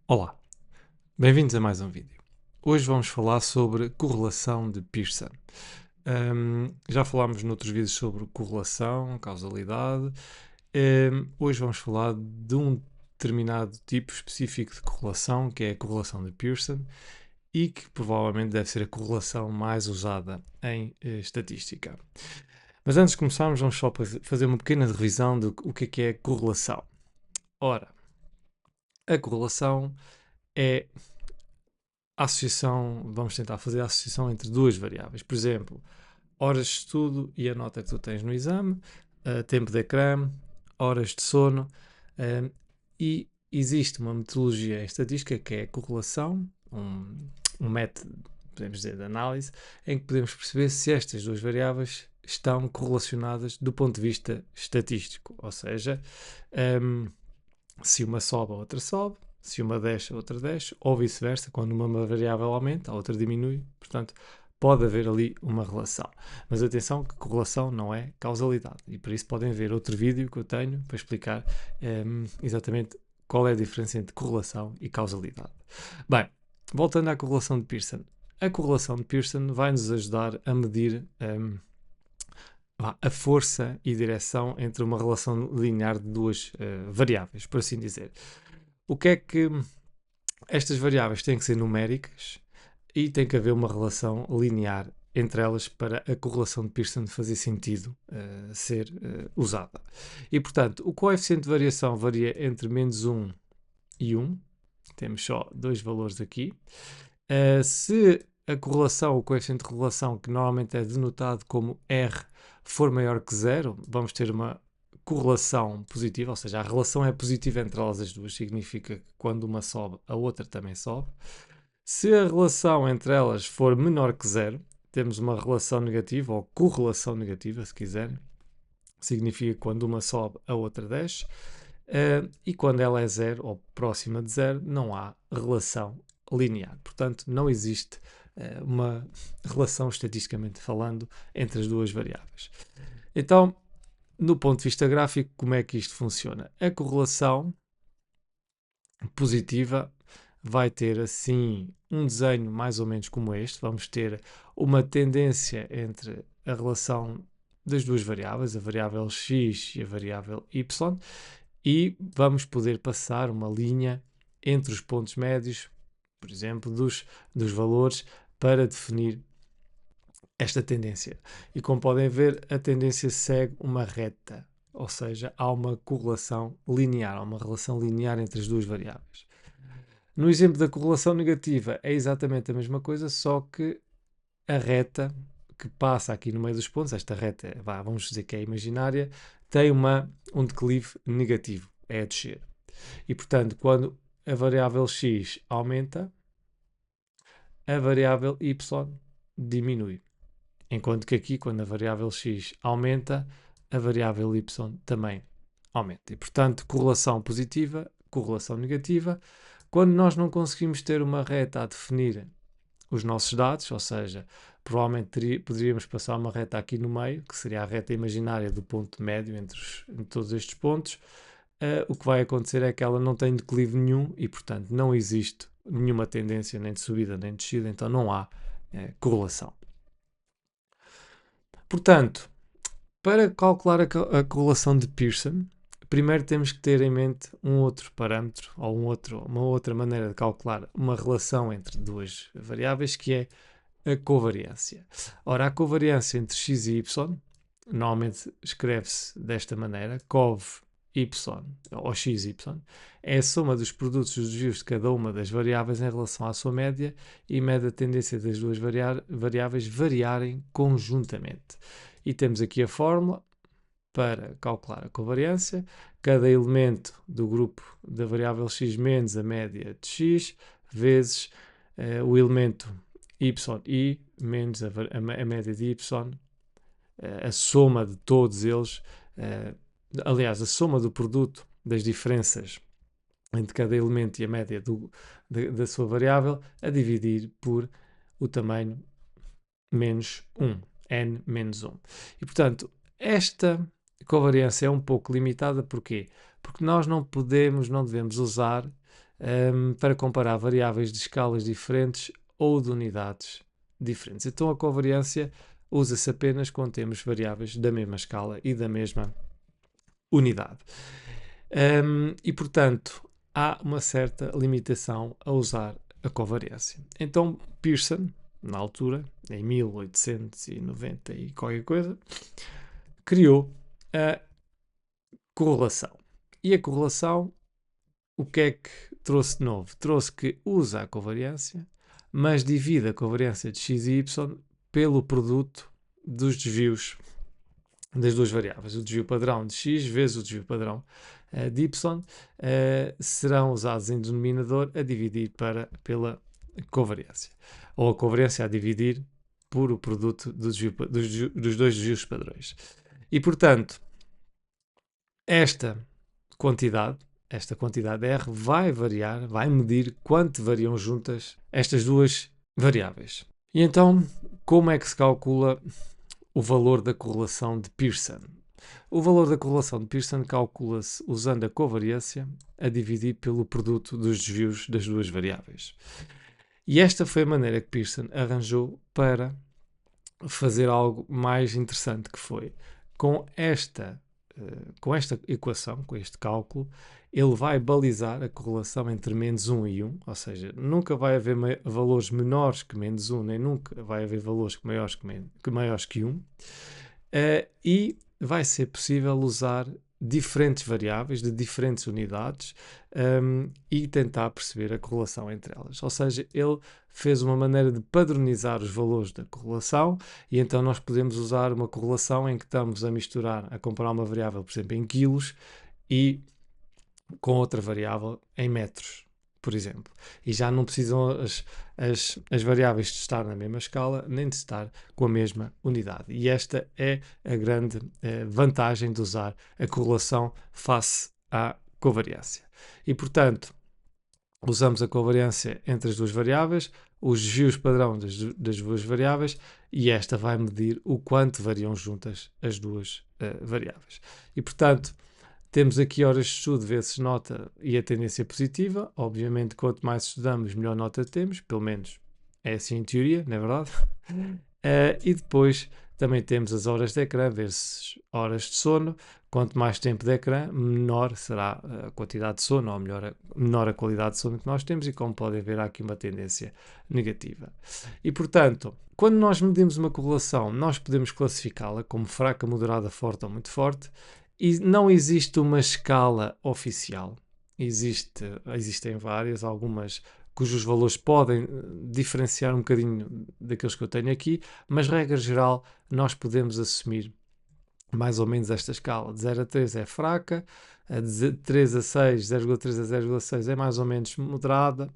Olá, bem-vindos a mais um vídeo. Hoje vamos falar sobre correlação de Pearson. Já falámos noutros vídeos sobre correlação, causalidade. Hoje vamos falar de um determinado tipo específico de correlação, que é a correlação de Pearson, e que provavelmente deve ser a correlação mais usada em estatística. Mas antes de começarmos, vamos só fazer uma pequena revisão do que é correlação. Ora, a correlação é a associação, vamos tentar fazer a associação entre duas variáveis. Por exemplo, horas de estudo e a nota que tu tens no exame, tempo de ecrã, horas de sono, e existe uma metodologia em estatística que é a correlação, um método, podemos dizer, de análise, em que podemos perceber se estas duas variáveis estão correlacionadas do ponto de vista estatístico, ou seja, se uma sobe, a outra sobe, se uma desce, a outra desce, ou vice-versa, quando uma variável aumenta, a outra diminui, portanto, pode haver ali uma relação. Mas atenção que correlação não é causalidade, e por isso podem ver outro vídeo que eu tenho para explicar exatamente qual é a diferença entre correlação e causalidade. Bem, voltando à correlação de Pearson. A correlação de Pearson vai nos ajudar a medir a força e direção entre uma relação linear de duas variáveis, por assim dizer. O que é que estas variáveis têm que ser numéricas e tem que haver uma relação linear entre elas para a correlação de Pearson fazer sentido ser usada. E, portanto, o coeficiente de variação varia entre menos 1 e 1. Temos só dois valores aqui. Se a correlação, o coeficiente de correlação, que normalmente é denotado como R, for maior que 0, vamos ter uma correlação positiva, ou seja, a relação é positiva entre elas as duas, significa que quando uma sobe, a outra também sobe. Se a relação entre elas for menor que 0, temos uma relação negativa, ou correlação negativa, se quiserem. Significa que quando uma sobe, a outra desce. E quando ela é 0, ou próxima de 0, não há relação linear. Portanto, não existe uma relação estatisticamente falando entre as duas variáveis. Então, no ponto de vista gráfico, como é que isto funciona? A correlação positiva vai ter assim um desenho mais ou menos como este. Vamos ter uma tendência entre a relação das duas variáveis, a variável x e a variável y, e vamos poder passar uma linha entre os pontos médios, por exemplo, dos valores, para definir esta tendência. E como podem ver, a tendência segue uma reta, ou seja, há uma correlação linear, há uma relação linear entre as duas variáveis. No exemplo da correlação negativa é exatamente a mesma coisa, só que a reta que passa aqui no meio dos pontos, esta reta, vamos dizer que é imaginária, tem um declive negativo, é a descer. E portanto, quando a variável x aumenta, a variável y diminui. Enquanto que aqui, quando a variável x aumenta, a variável y também aumenta. E, portanto, correlação positiva, correlação negativa. Quando nós não conseguimos ter uma reta a definir os nossos dados, ou seja, provavelmente poderíamos passar uma reta aqui no meio, que seria a reta imaginária do ponto médio entre todos estes pontos, o que vai acontecer é que ela não tem declive nenhum e, portanto, não existe nenhuma tendência nem de subida nem de descida, então não há correlação. Portanto, para calcular a correlação de Pearson, primeiro temos que ter em mente um outro parâmetro ou uma outra maneira de calcular uma relação entre duas variáveis, que é a covariância. Ora, a covariância entre x e y normalmente escreve-se desta maneira: cov y ou xy é a soma dos produtos dos desvios de cada uma das variáveis em relação à sua média e mede a tendência das duas variáveis variarem conjuntamente. E temos aqui a fórmula para calcular a covariância. Cada elemento do grupo da variável x menos a média de x vezes o elemento yi menos a média de y, a soma de todos eles, aliás, a soma do produto das diferenças entre cada elemento e a média da sua variável, a dividir por o tamanho menos 1, n menos 1. E, portanto, esta a covariância é um pouco limitada, porquê? Porque nós não devemos usar para comparar variáveis de escalas diferentes ou de unidades diferentes. Então a covariância usa-se apenas quando temos variáveis da mesma escala e da mesma unidade. E portanto há uma certa limitação a usar a covariância. Então Pearson, na altura, em 1890 e qualquer coisa, criou a correlação. E a correlação, o que é que trouxe de novo? Trouxe que usa a covariância, mas divide a covariância de x e y pelo produto dos desvios das duas variáveis. O desvio padrão de x vezes o desvio padrão de y serão usados em denominador a dividir pela covariância. Ou a covariância a dividir por o produto dos dois desvios padrões. E, portanto, esta quantidade R vai variar, vai medir quanto variam juntas estas duas variáveis. E então, como é que se calcula o valor da correlação de Pearson? O valor da correlação de Pearson calcula-se usando a covariância a dividir pelo produto dos desvios das duas variáveis. E esta foi a maneira que Pearson arranjou para fazer algo mais interessante, que foi com esta equação, com este cálculo, ele vai balizar a correlação entre menos 1 e 1, ou seja, nunca vai haver valores menores que menos 1, nem nunca vai haver valores maiores que 1, e vai ser possível usar diferentes variáveis de diferentes unidades e tentar perceber a correlação entre elas. Ou seja, ele fez uma maneira de padronizar os valores da correlação e então nós podemos usar uma correlação em que estamos a misturar, a comparar uma variável, por exemplo, em quilos e com outra variável em metros, por exemplo. E já não precisam as variáveis de estar na mesma escala, nem de estar com a mesma unidade. E esta é a grande vantagem de usar a correlação face à covariância. E, portanto, usamos a covariância entre as duas variáveis, os desvios padrão das duas variáveis, e esta vai medir o quanto variam juntas as duas variáveis. E, portanto, temos aqui horas de estudo vezes nota e a tendência positiva. Obviamente, quanto mais estudamos, melhor nota temos. Pelo menos é assim em teoria, não é verdade? E depois também temos as horas de ecrã vezes horas de sono. Quanto mais tempo de ecrã, menor será a quantidade de sono, ou menor a qualidade de sono que nós temos. E como podem ver, há aqui uma tendência negativa. E, portanto, quando nós medimos uma correlação, nós podemos classificá-la como fraca, moderada, forte ou muito forte. E não existe uma escala oficial. Existem várias, algumas cujos valores podem diferenciar um bocadinho daqueles que eu tenho aqui, mas regra geral nós podemos assumir mais ou menos esta escala. De 0 a 3 é fraca, de 3 a 6, 0,3 a 0,6 é mais ou menos moderada,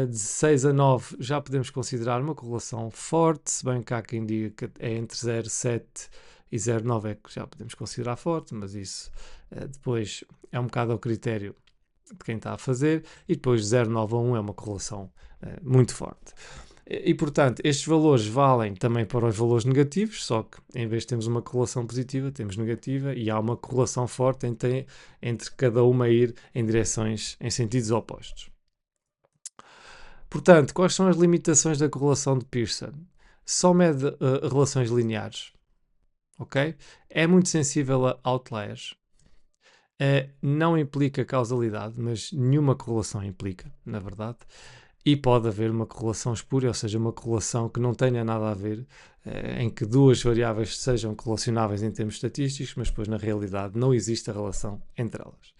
de 6 a 9 já podemos considerar uma correlação forte, se bem que há quem diga que é entre 0,7 e 0,9 é que já podemos considerar forte, mas isso depois é um bocado ao critério de quem está a fazer, e depois 0,9 a 1 é uma correlação muito forte. E, portanto, estes valores valem também para os valores negativos, só que em vez de termos uma correlação positiva, temos negativa, e há uma correlação forte entre cada uma ir em sentidos opostos. Portanto, quais são as limitações da correlação de Pearson? Só mede relações lineares. Ok? É muito sensível a outliers. Não implica causalidade, mas nenhuma correlação implica, na verdade. E pode haver uma correlação espúria, ou seja, uma correlação que não tenha nada a ver, em que duas variáveis sejam correlacionáveis em termos estatísticos, mas depois na realidade não existe a relação entre elas.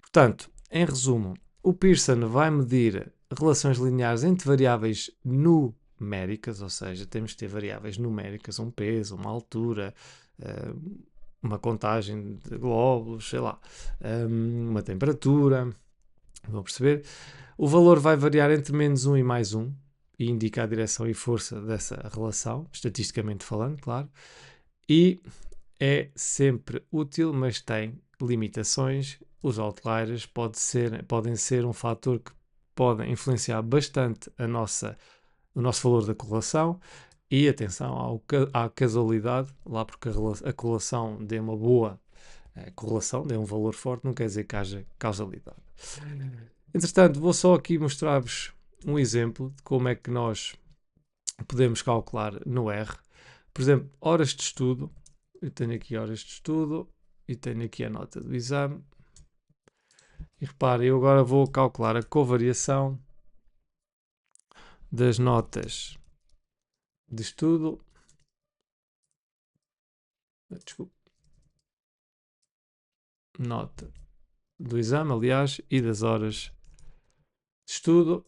Portanto, em resumo, o Pearson vai medir relações lineares entre variáveis numéricas, ou seja, temos que ter variáveis numéricas, um peso, uma altura, uma contagem de globos, sei lá, uma temperatura, vão perceber? O valor vai variar entre menos 1 e mais 1 e indica a direção e força dessa relação, estatisticamente falando, claro, e é sempre útil, mas tem limitações. Os outliers podem ser um fator que pode influenciar bastante o nosso valor da correlação, E atenção à casualidade, lá porque a correlação dê uma boa correlação, dê um valor forte, não quer dizer que haja causalidade. Entretanto, vou só aqui mostrar-vos um exemplo de como é que nós podemos calcular no R. Por exemplo, horas de estudo. Eu tenho aqui horas de estudo e tenho aqui a nota do exame. E reparem, eu agora vou calcular a covariação das notas de estudo. Desculpa. Nota do exame, aliás, e das horas de estudo.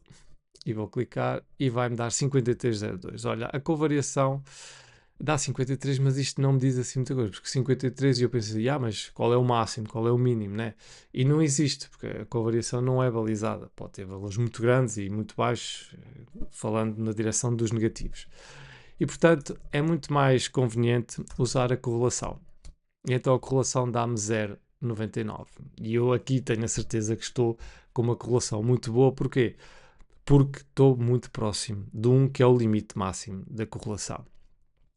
E vou clicar e vai-me dar 53,02. Olha, a covariação dá 53, mas isto não me diz assim muita coisa, porque 53 e eu pensei, mas qual é o máximo, qual é o mínimo, né? E não existe, porque a covariação não é balizada. Pode ter valores muito grandes e muito baixos, falando na direção dos negativos. E, portanto, é muito mais conveniente usar a correlação. E então a correlação dá-me 0,99. E eu aqui tenho a certeza que estou com uma correlação muito boa. Porquê? Porque estou muito próximo de 1, que é o limite máximo da correlação.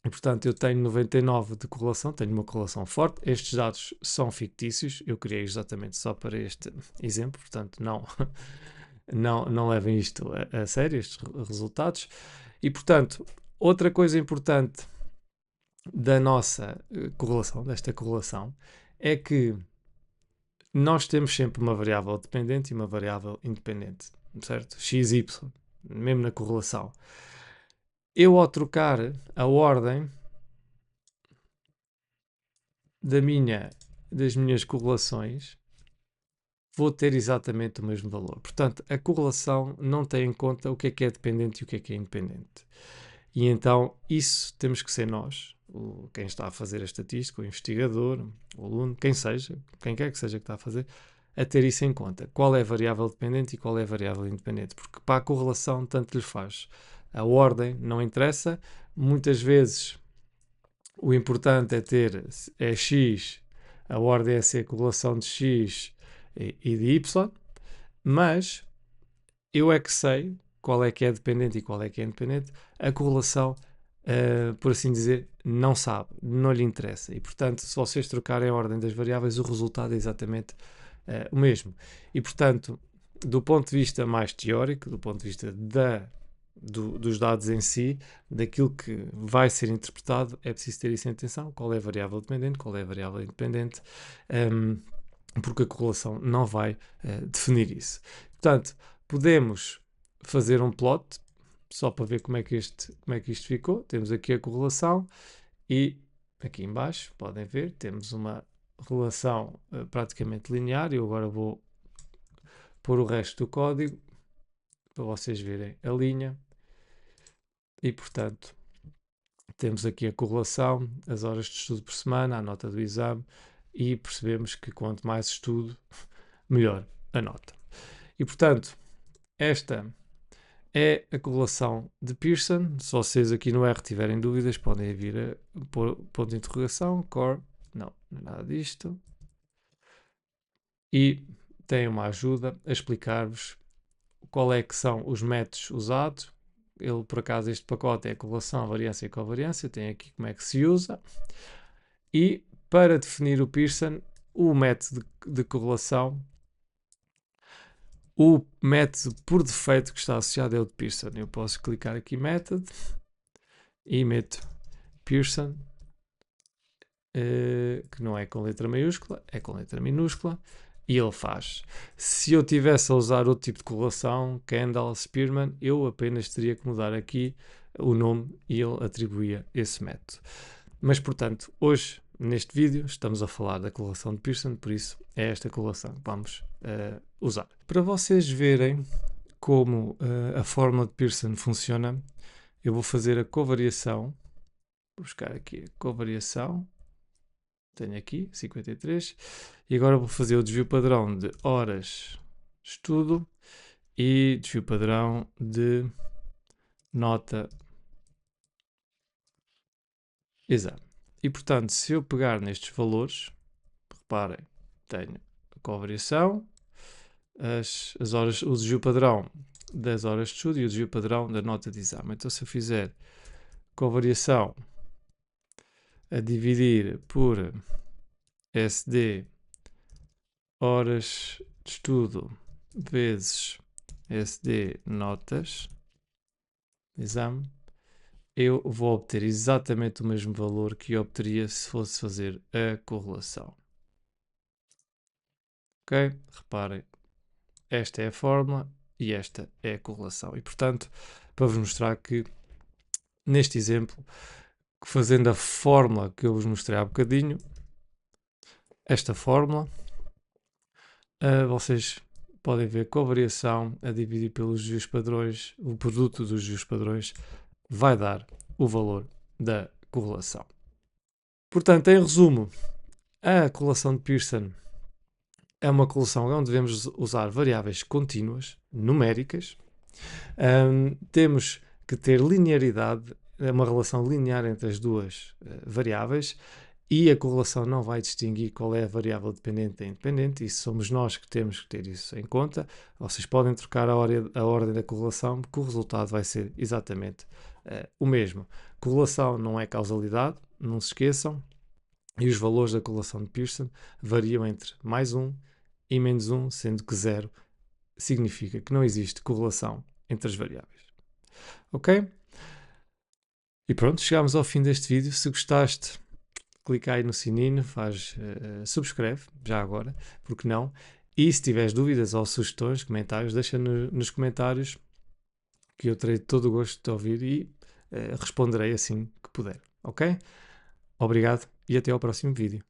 E, portanto, eu tenho 99 de correlação, tenho uma correlação forte. Estes dados são fictícios, eu criei exatamente só para este exemplo, portanto, não levem isto a sério, estes resultados. E, portanto, outra coisa importante da nossa correlação, desta correlação, é que nós temos sempre uma variável dependente e uma variável independente, certo? X, Y, mesmo na correlação. Eu, ao trocar a ordem das minhas correlações, vou ter exatamente o mesmo valor. Portanto, a correlação não tem em conta o que é dependente e o que é independente. E então, isso temos que ser nós, quem está a fazer a estatística, o investigador, o aluno, quem seja, quem quer que seja que está a fazer, a ter isso em conta. Qual é a variável dependente e qual é a variável independente. Porque para a correlação, tanto lhe faz. A ordem não interessa. Muitas vezes, o importante é ter x, a ordem é ser a correlação de x e de y, mas eu é que sei qual é que é dependente e qual é que é independente. A correlação, por assim dizer, não sabe, não lhe interessa. E, portanto, se vocês trocarem a ordem das variáveis, o resultado é exatamente o mesmo. E, portanto, do ponto de vista mais teórico, do ponto de vista dos dados em si, daquilo que vai ser interpretado, é preciso ter isso em atenção. Qual é a variável dependente, qual é a variável independente, porque a correlação não vai definir isso. Portanto, podemos fazer um plot, só para ver como é que isto ficou. Temos aqui a correlação e aqui em baixo, podem ver, temos uma relação praticamente linear. Eu agora vou pôr o resto do código para vocês verem a linha. E, portanto, temos aqui a correlação, as horas de estudo por semana, a nota do exame, e percebemos que quanto mais estudo, melhor a nota. E, portanto, esta é a correlação de Pearson. Se vocês aqui no R tiverem dúvidas, podem vir a pôr ponto de interrogação, core, não é nada disto. E tem uma ajuda a explicar-vos qual é que são os métodos usados. Ele, por acaso, este pacote é a correlação, variância e covariância. Tem aqui como é que se usa. E para definir o Pearson, o método de correlação, o método por defeito que está associado é o de Pearson. Eu posso clicar aqui Method e meto Pearson, que não é com letra maiúscula, é com letra minúscula, e ele faz. Se eu tivesse a usar outro tipo de correlação, Kendall, Spearman, eu apenas teria que mudar aqui o nome e ele atribuía esse método. Mas, portanto, hoje, neste vídeo, estamos a falar da correlação de Pearson, por isso é esta correlação que vamos usar. Para vocês verem como a fórmula de Pearson funciona, eu vou fazer a covariação. Vou buscar aqui a covariação. Tenho aqui 53. E agora vou fazer o desvio padrão de horas de estudo e desvio padrão de nota exame. E, portanto, se eu pegar nestes valores, reparem, tenho a covariação, as horas, o desvio padrão das horas de estudo e o desvio padrão da nota de exame. Então, se eu fizer covariação a dividir por SD horas de estudo vezes SD notas de exame, eu vou obter exatamente o mesmo valor que eu obteria se fosse fazer a correlação. Ok? Reparem, esta é a fórmula e esta é a correlação. E, portanto, para vos mostrar que, neste exemplo, fazendo a fórmula que eu vos mostrei há bocadinho, esta fórmula, vocês podem ver que a variação a dividir pelos desvios padrões, o produto dos desvios padrões, vai dar o valor da correlação. Portanto, em resumo, a correlação de Pearson é uma correlação onde devemos usar variáveis contínuas, numéricas. Temos que ter linearidade, uma relação linear entre as duas variáveis, e a correlação não vai distinguir qual é a variável dependente e independente, e somos nós que temos que ter isso em conta. Vocês podem trocar a ordem da correlação, porque o resultado vai ser exatamente o mesmo. Correlação não é causalidade, não se esqueçam, e os valores da correlação de Pearson variam entre mais 1 e menos 1, sendo que 0 significa que não existe correlação entre as variáveis. Ok? E pronto, chegámos ao fim deste vídeo. Se gostaste, clica aí no sininho, subscreve, já agora, porque não? E se tiveres dúvidas ou sugestões, comentários, deixa nos comentários, que eu terei todo o gosto de te ouvir e responderei assim que puder. Ok? Obrigado e até ao próximo vídeo.